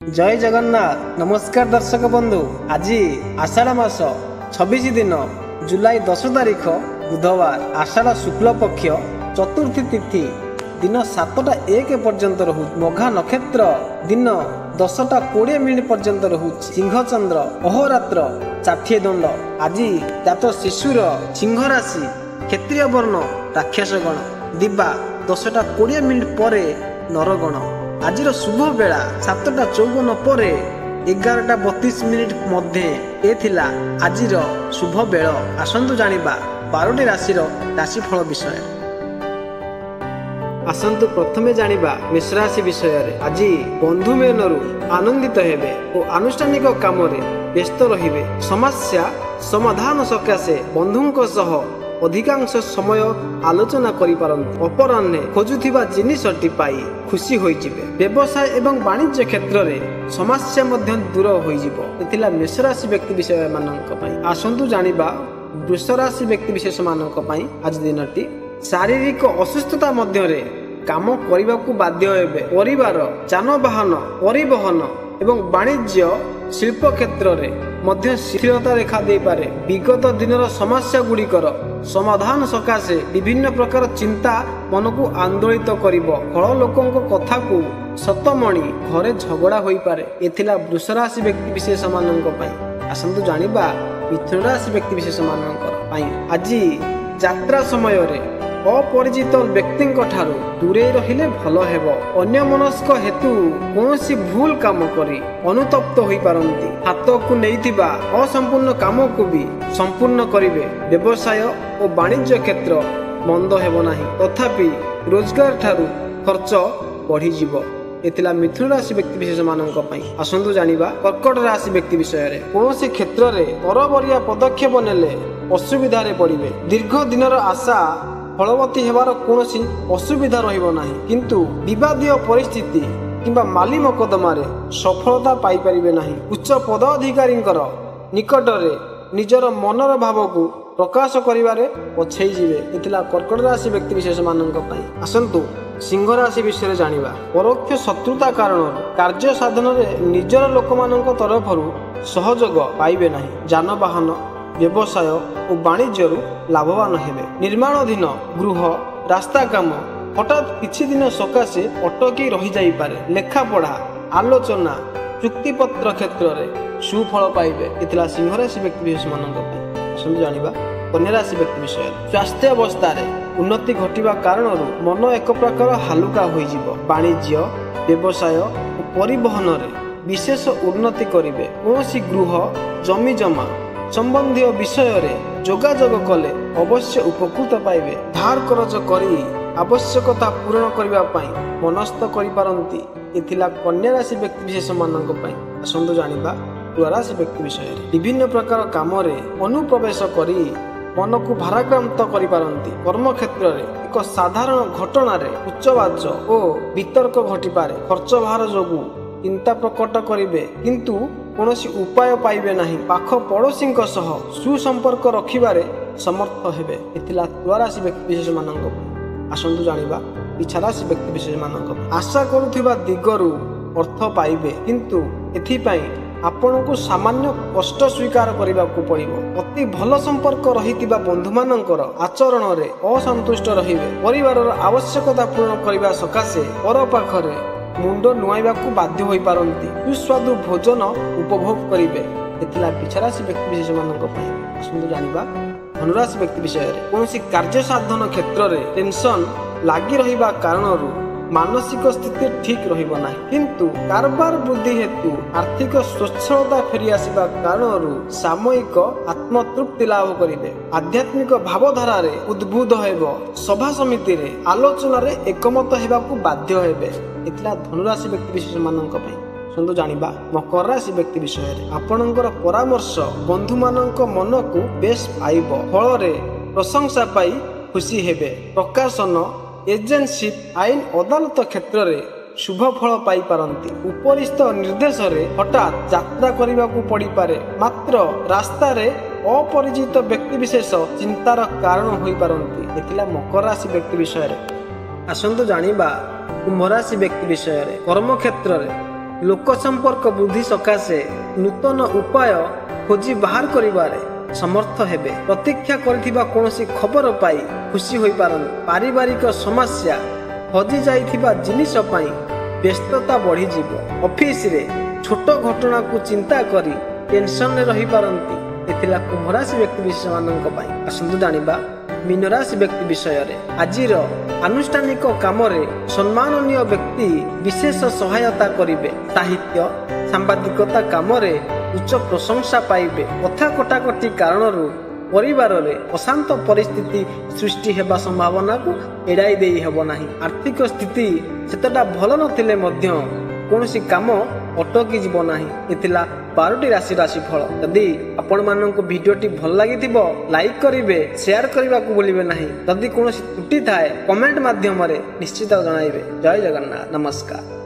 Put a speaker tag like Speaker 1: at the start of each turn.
Speaker 1: जय जगन्नाथ। नमस्कार दर्शक बंधु। आज आषाढ़ मास 26 दिन जुलाई 10 तारीख बुधवार आषाढ़ शुक्ल पक्ष चतुर्थी तिथि दिन 7:01 पर्यंत रहू। मघा नक्षत्र दिन 10:20 पर्यंत रहू। सिंह चंद्र अहोरात्र 60 दंड। आज जात शिशुर सिंह राशि क्षत्रिय वर्ण राक्षस गण। दिवा 10:20 पर नरगण। आज शुभ बेला 7:54 पर 11:32 मध्य एथिला आज शुभ बेल। आसंतु जानिबा 12टी राशिर राशिफल विषय। आसंतु प्रथमे जानिबा मेष राशि विषय। आज बंधु मेलनरु आनंदित हेबे और आनुष्ठानिक काम रे व्यस्त रहिबे। समस्या समाधान सकाशे बंधुंक सह अधिकांश समय आलोचना करि पारंती। अपराह्ने खोजुथिबा जिनिसटी पाई खुशी होइजिबे। व्यवसाय एवं वाणिज्य क्षेत्र रे समस्या मध्य दूर होइजिबो। एथिला मेष राशि व्यक्ति विशेष मानक पई। आसंतु जानिबा वृष राशि व्यक्ति विशेष मानक पई आज दिनटी शारीरिक असुस्थता मध्य रे काम करिबाकू बाध्य हेबे। परिवार जानवाहन परिवहन एवं वाणिज्य शिल्प क्षेत्र रे मध्य शिथिलता रेखा दे पारे। विगत दिनर समस्या गुड़िकर समाधान सकाशे विभिन्न प्रकार चिंता मन को आंदोलित करिबो। फल लोकंक कथा को सतमणी घरे झगड़ा होई पारे। एथिला वृष राशि व्यक्ति विशेष मानक पई। आसंतु जानिबा मिथुन राशि व्यक्ति विशेष मानक पई। आज यात्रा समय रे अपरिचित व्यक्ति दूरे रहिले भल हेबो। अन्य मनस्क हेतु कौनसी भूल काम करी अनुतप्त होई पारंती। हाथ को नैथिबा असंपूर्ण काम को भी संपूर्ण करिवे। व्यवसाय और वाणिज्य क्षेत्र मंद हेबो नाही, तथापि रोजगार ठारू खर्च बढ़ी जिवो। एथिला मिथुन राशि व्यक्ति विशेष मानक पई। आसंतु जानिबा कर्कट राशि व्यक्ति विषय रे। कौनसी क्षेत्र रे तरबरिया पदक्षेप नेले असुविधा रे पड़िबे। दीर्घ दिनर आशा फलवती हेबार कौनसी असुविधा रहिबो नाही, किंतु विवादीय परिस्थिति किंबा माली मकदमारे सफलता पाई परिबे नाही। उच्च पदाधिकारींकर निकट रे निजर मनर भाव को प्रकाश करिवारे पछै जिवे। एथिला कर्कट राशि व्यक्ति विशेष मानक पई। आसंतु सिंह राशि विषय जानिबा परोक्ष शत्रुता कारण कार्य साधन रे निजर लोकमानक तरफरु सहयोग पाइबे नाही। जानवाहन व्यवसाय और वाणिज्य लाभवान हेबे। निर्माणाधीन गृह रास्ता काम हठात किछि दिन सकाशे अटकी रही जाई पारे। लेखा पढ़ा आलोचना चुक्तिपत्र क्षेत्र में सुफल पाइबे। एथिला सिंह राशि व्यक्ति विशेष मानक समझ जानिबा कन्या राशि व्यक्ति विषय। स्वास्थ्य अवस्था रे उन्नति घटिबा कारणरू मन एक प्रकार हालुका होई जिवो। वाणिज्य व्यवसाय और परिवहन रे विशेष उन्नति करिवे। कौनसी गृह जमी जमा संबंधी विषय रे जोगाजोग कले अवश्य उपकृत पाइबे। धार करज करी आवश्यकता पूर्ण करिबा पई मनस्थ करि पारंती। एथिला कन्या राशि व्यक्ति विशेष मानक पई। आसंतु जानिबा तुला राशि व्यक्ति विषय रे। विभिन्न प्रकार काम रे अनुप्रवेश करी मन को भाराक्रांत करि पारंती। कर्म क्षेत्र रे एक साधारण घटना रे उच्चवाच और वितर्क घटी पारे। खर्च भार जोगु चिंता प्रकट करिवे, किंतु कौनसी उपाय पाइबे नाही। पाख पड़ोसी सह सुसंपर्क रखिबारे समर्थ हेबे। एथिला तुला राशि व्यक्ति विशेष मानक। आसंतु जानिबा इच्छा राशि व्यक्ति विशेष मानक। आशा करुथिबा दिगरु अर्थ पाइबे, किंतु एथिपई आपण को सामान्य कष्ट स्वीकार करबाकू पड़िबो। अति भल संपर्क रहितिबा बंधु मानकर आचरण रे असंतुष्ट रहिबे। परिवार आवश्यकता पूर्ण करबा सकाशे पर पाखरे मुंड नुआइबाकू बाध्य होई पारंती। सुस्वादु भोजन उपभोग करिवे। एथिला पिछा राशि व्यक्ति विशेष मानक पई। आसंतु जानिबा धनुराशि व्यक्ति विषय रे। कौनसी कार्य साधन क्षेत्र रे टेंशन लागी रहिबा कारणरू मानसिक स्थिति ठीक रहिबो नाही, किंतु कारबार वृद्धि हेतु आर्थिक स्वच्छलता फेरी आसिबा कारणरू सामयिक आत्मतृप्ति लाभ करिवे। आध्यात्मिक भावधारा रे उद्बुद्ध हेबो। सभा समिति रे आलोचना रे एकमत हेबाकू बाध्य हेबे। एथिला धनुराशि व्यक्ति विशेष मानक पई। सन्तु जानिबा मकर राशि व्यक्ति विषय रे। आपणकर परामर्श बंधु मानक मन को बेस आइबो। फल रे प्रशंसा पाई खुशी हेबे। प्रकाशन एजेंसी आईन अदालत क्षेत्र रे शुभ फल पाई पारंती। उपरिस्थ निर्देश रे हठात यात्रा करबाकू पड़ी पारे। मात्र रास्ता रे अपरिचित व्यक्ति विशेष चिंतार कारण होई पारंती। एथिला मकर राशि व्यक्ति विषय रे। आसंतु जानिबा कुंभ राशि व्यक्ति विषय रे। कर्म क्षेत्र रे ଲୋକ ସମ୍ପର୍କ ବୃଦ୍ଧି ସକାଶେ ନୂତନ ଉପାୟ ଖୋଜି ବାହାର କରିବାରେ ସମର୍ଥ ହେବେ। ପ୍ରତୀକ୍ଷା କରିଥିବା କୌଣସି ଖବର ପାଇ ଖୁସି ହୋଇପାରନ୍ତି। ପାରିବାରିକ ସମସ୍ୟା, ହଜି ଯାଇଥିବା ଜିନିଷ ପାଇଁ ବ୍ୟସ୍ତତା ବଢ଼ିଯିବ। ଅଫିସରେ ଛୋଟ ଘଟଣାକୁ ଚିନ୍ତା କରି ଟେନସନରେ ରହିପାରନ୍ତି। ଏ ଥିଲା କୁମ୍ଭ ରାଶି ବ୍ୟକ୍ତି ବିଶେଷମାନଙ୍କ ପାଇଁ। ଆସନ୍ତୁ ଜାଣିବା ମୀନ ରାଶି ବ୍ୟକ୍ତି ବିଷୟରେ। ଆଜିର ଆନୁଷ୍ଠାନିକ କାମରେ ସମ୍ମାନନୀୟ ବ୍ୟକ୍ତି ବିଶେଷ ସହାୟତା କରିବେ। ସାହିତ୍ୟ ସାମ୍ବାଦିକତା କାମରେ ଉଚ୍ଚ ପ୍ରଶଂସା ପାଇବେ। କଥା କଟାକଟି କାରଣରୁ ପରିବାରରେ ଅଶାନ୍ତ ପରିସ୍ଥିତି ସୃଷ୍ଟି ହେବା ସମ୍ଭାବନାକୁ ଏଡ଼ାଇ ଦେଇ ହେବ ନାହିଁ। ଆର୍ଥିକ ସ୍ଥିତି ସେତେଟା ଭଲ ନଥିଲେ ମଧ୍ୟ କୌଣସି କାମ ଅଟକି ଯିବ ନାହିଁ। ଏ ଥିଲା 12ଟି ରାଶିଫଳ। ଯଦି ଆପଣମାନଙ୍କୁ ଭିଡ଼ିଓଟି ଭଲ ଲାଗିଥିବ ଲାଇକ୍ କରିବେ, ସେୟାର କରିବାକୁ ଭୁଲିବେ ନାହିଁ। ଯଦି କୌଣସି ତ୍ରୁଟି ଥାଏ କମେଣ୍ଟ ମାଧ୍ୟମରେ ନିଶ୍ଚିତ ଜଣାଇବେ। ଜୟ ଜଗନ୍ନାଥ, ନମସ୍କାର।